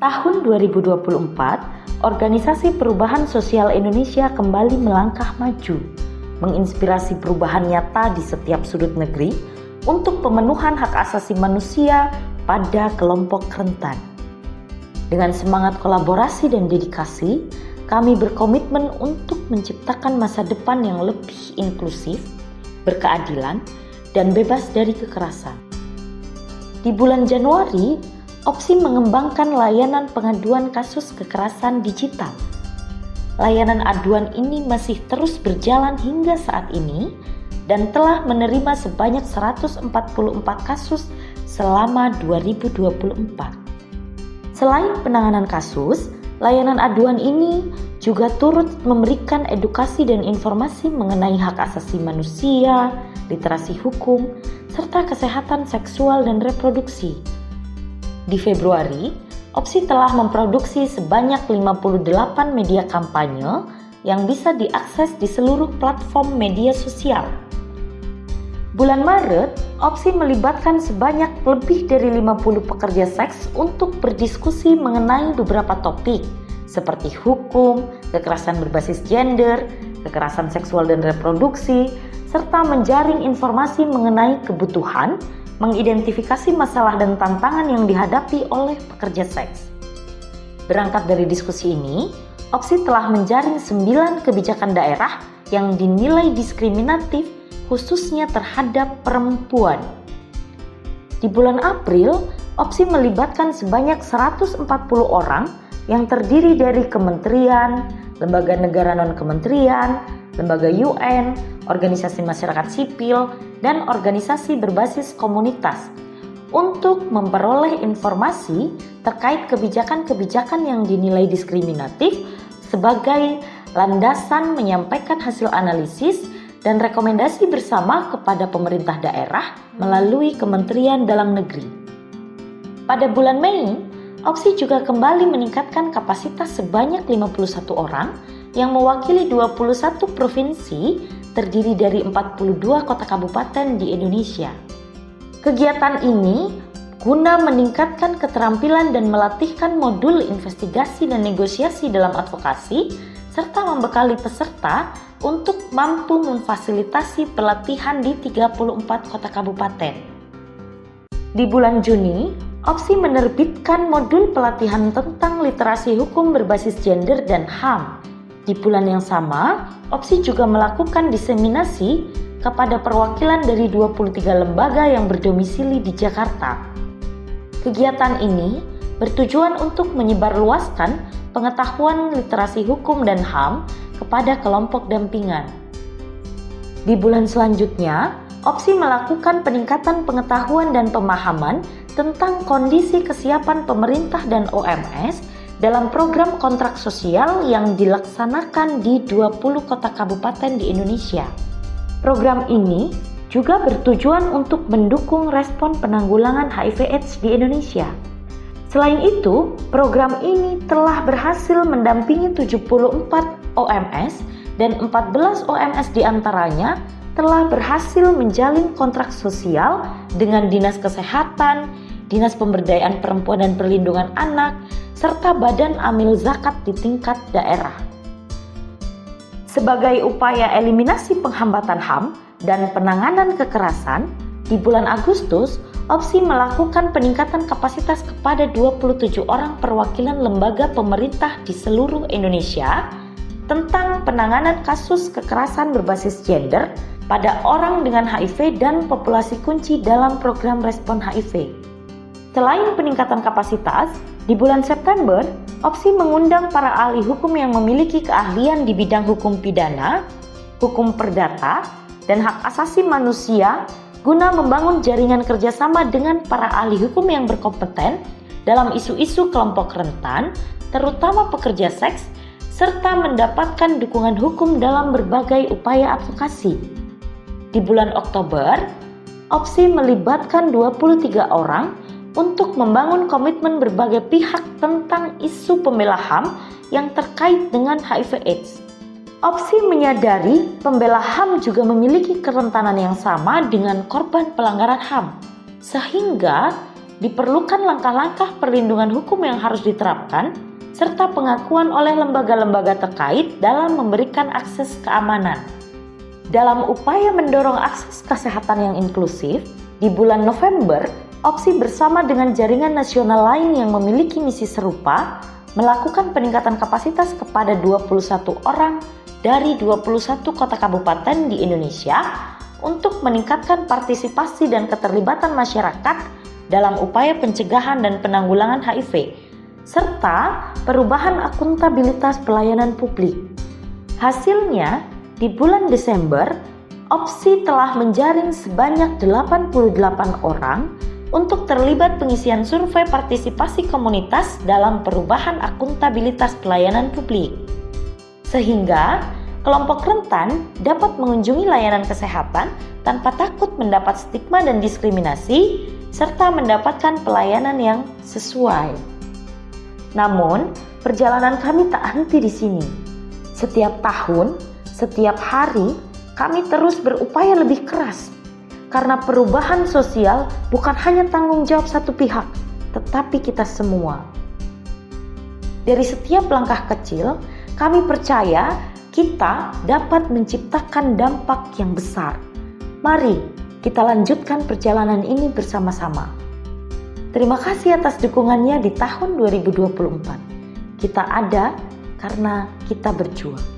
Tahun 2024, Organisasi Perubahan Sosial Indonesia kembali melangkah maju, menginspirasi perubahan nyata di setiap sudut negeri untuk pemenuhan hak asasi manusia pada kelompok rentan. Dengan semangat kolaborasi dan dedikasi, kami berkomitmen untuk menciptakan masa depan yang lebih inklusif, berkeadilan, dan bebas dari kekerasan. Di bulan Januari, OPSI mengembangkan layanan pengaduan kasus kekerasan digital. Layanan aduan ini masih terus berjalan hingga saat ini dan telah menerima sebanyak 144 kasus selama 2024. Selain penanganan kasus, layanan aduan ini juga turut memberikan edukasi dan informasi mengenai hak asasi manusia, literasi hukum, serta kesehatan seksual dan reproduksi. Di Februari, OPSI telah memproduksi sebanyak 58 media kampanye yang bisa diakses di seluruh platform media sosial. Bulan Maret, OPSI melibatkan sebanyak lebih dari 50 pekerja seks untuk berdiskusi mengenai beberapa topik seperti hukum, kekerasan berbasis gender, kekerasan seksual dan reproduksi, serta menjaring informasi mengenai kebutuhan, mengidentifikasi masalah dan tantangan yang dihadapi oleh pekerja seks. Berangkat dari diskusi ini, OPSI telah menjaring 9 kebijakan daerah yang dinilai diskriminatif khususnya terhadap perempuan. Di bulan April, OPSI melibatkan sebanyak 140 orang yang terdiri dari kementerian, lembaga negara non-kementerian, lembaga UN, organisasi masyarakat sipil, dan organisasi berbasis komunitas untuk memperoleh informasi terkait kebijakan-kebijakan yang dinilai diskriminatif sebagai landasan menyampaikan hasil analisis dan rekomendasi bersama kepada pemerintah daerah melalui Kementerian Dalam Negeri. Pada bulan Mei, OPSI juga kembali meningkatkan kapasitas sebanyak 51 orang yang mewakili 21 provinsi terdiri dari 42 kota kabupaten di Indonesia. Kegiatan ini guna meningkatkan keterampilan dan melatihkan modul investigasi dan negosiasi dalam advokasi, serta membekali peserta untuk mampu memfasilitasi pelatihan di 34 kota kabupaten. Di bulan Juni, OPSI menerbitkan modul pelatihan tentang literasi hukum berbasis gender dan HAM. Di bulan yang sama, OPSI juga melakukan diseminasi kepada perwakilan dari 23 lembaga yang berdomisili di Jakarta. Kegiatan ini bertujuan untuk menyebarluaskan pengetahuan literasi hukum dan HAM kepada kelompok dampingan. Di bulan selanjutnya, OPSI melakukan peningkatan pengetahuan dan pemahaman tentang kondisi kesiapan pemerintah dan OMS dalam program kontrak sosial yang dilaksanakan di 20 kota kabupaten di Indonesia. Program ini juga bertujuan untuk mendukung respon penanggulangan HIV/AIDS di Indonesia. Selain itu, program ini telah berhasil mendampingi 74 OMS dan 14 OMS diantaranya telah berhasil menjalin kontrak sosial dengan Dinas Kesehatan, Dinas Pemberdayaan Perempuan dan Perlindungan Anak, serta Badan Amil Zakat di tingkat daerah. Sebagai upaya eliminasi penghambatan HAM dan penanganan kekerasan, di bulan Agustus, OPSI melakukan peningkatan kapasitas kepada 27 orang perwakilan lembaga pemerintah di seluruh Indonesia tentang penanganan kasus kekerasan berbasis gender pada orang dengan HIV dan populasi kunci dalam program respon HIV. Selain peningkatan kapasitas, di bulan September, OPSI mengundang para ahli hukum yang memiliki keahlian di bidang hukum pidana, hukum perdata, dan hak asasi manusia guna membangun jaringan kerjasama dengan para ahli hukum yang berkompeten dalam isu-isu kelompok rentan, terutama pekerja seks, serta mendapatkan dukungan hukum dalam berbagai upaya advokasi. Di bulan Oktober, OPSI melibatkan 23 orang untuk membangun komitmen berbagai pihak tentang isu pembela HAM yang terkait dengan HIV/AIDS. OPSI menyadari pembela HAM juga memiliki kerentanan yang sama dengan korban pelanggaran HAM, sehingga diperlukan langkah-langkah perlindungan hukum yang harus diterapkan, serta pengakuan oleh lembaga-lembaga terkait dalam memberikan akses keamanan. Dalam upaya mendorong akses kesehatan yang inklusif, di bulan November, OPSI bersama dengan jaringan nasional lain yang memiliki misi serupa, melakukan peningkatan kapasitas kepada 21 orang dari 21 kota kabupaten di Indonesia untuk meningkatkan partisipasi dan keterlibatan masyarakat dalam upaya pencegahan dan penanggulangan HIV, serta perubahan akuntabilitas pelayanan publik. Hasilnya, di bulan Desember, OPSI telah menjaring sebanyak 88 orang untuk terlibat pengisian survei partisipasi komunitas dalam perubahan akuntabilitas pelayanan publik. Sehingga, kelompok rentan dapat mengunjungi layanan kesehatan tanpa takut mendapat stigma dan diskriminasi, serta mendapatkan pelayanan yang sesuai. Namun, perjalanan kami tak henti di sini. Setiap tahun, setiap hari, kami terus berupaya lebih keras. Karena perubahan sosial bukan hanya tanggung jawab satu pihak, tetapi kita semua. Dari setiap langkah kecil, kami percaya kita dapat menciptakan dampak yang besar. Mari kita lanjutkan perjalanan ini bersama-sama. Terima kasih atas dukungannya di tahun 2024. Kita ada karena kita berjuang.